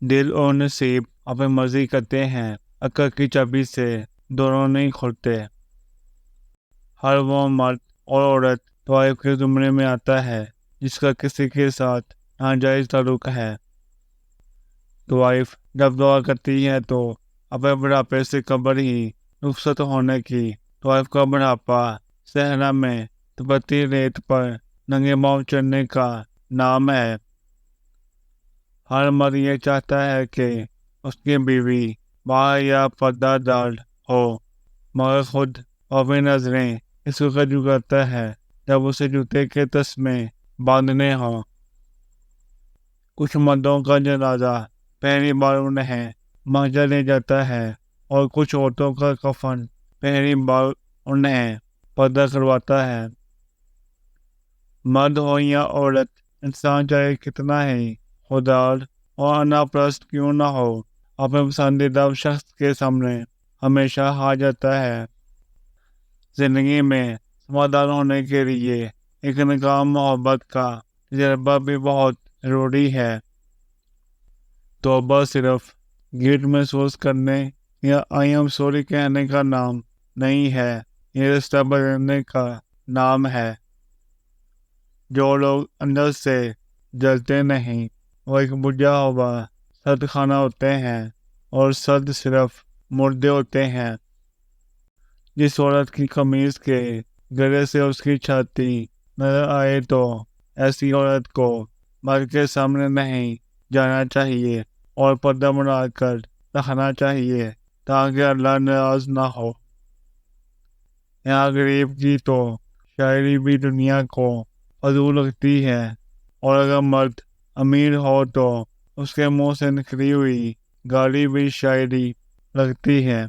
دل اور نصیب اپنی مرضی کرتے ہیں، عقل کی چابی سے دونوں نہیں کھلتے۔ ہر وہ مرد اور عورت طوائف کے زمرے میں آتا ہے جس کا کسی کے ساتھ ناجائز تعلق ہے۔ طوائف جب دعا کرتی ہے تو اپنے بڑھاپے سے قبل ہی رخصت ہونے کی۔ طوائف کا بڑھاپا صحرا میں تپتی ریت پر ننگے پاؤں چلنے کا نام ہے۔ ہر مرد یہ چاہتا ہے کہ اس کی بیوی باہر یا پردہ دار ہو، مگر خود اپنی نظریں اس وقت جھکاتا ہے جب اسے جوتے کے تسمے باندھنے ہوں۔ کچھ مردوں کا جنازہ پہلی بار انہیں مہجر لے جاتا ہے اور کچھ عورتوں کا کفن پہلی بار انہیں پردہ کرواتا ہے۔ مرد ہو یا عورت، انسان چاہے کتنا ہی خوددار اور انا پرست کیوں نہ ہو، اپنے پسندیدہ شخص کے سامنے ہمیشہ ہار جاتا ہے۔ زندگی میں سمجھدار ہونے کے لیے ایک ناکام محبت کا تجربہ بھی بہت ضروری ہے۔ توبہ صرف گلٹ محسوس کرنے یا آئی ایم سوری کہنے کا نام نہیں ہے، یہ رشتہ بدلنے کا نام ہے۔ جو لوگ اندر سے جلتے نہیں وہ ایک بجھا ہوا سرد خانہ ہوتے ہیں، اور سرد صرف مردے ہوتے ہیں۔ جس عورت کی قمیض کے گلے سے اس کی چھاتی نظر آئے تو ایسی عورت کو مرد کے سامنے نہیں جانا چاہیے اور پردہ بنا کر رکھنا چاہیے تاکہ اللہ ناراض نہ ہو۔ یہاں غریب کی تو شاعری بھی دنیا کو فضول لگتی ہے، اور اگر مرد امیر ہو تو اس کے منہ سے نکلی ہوئی گالی بھی شاعری لگتی ہے۔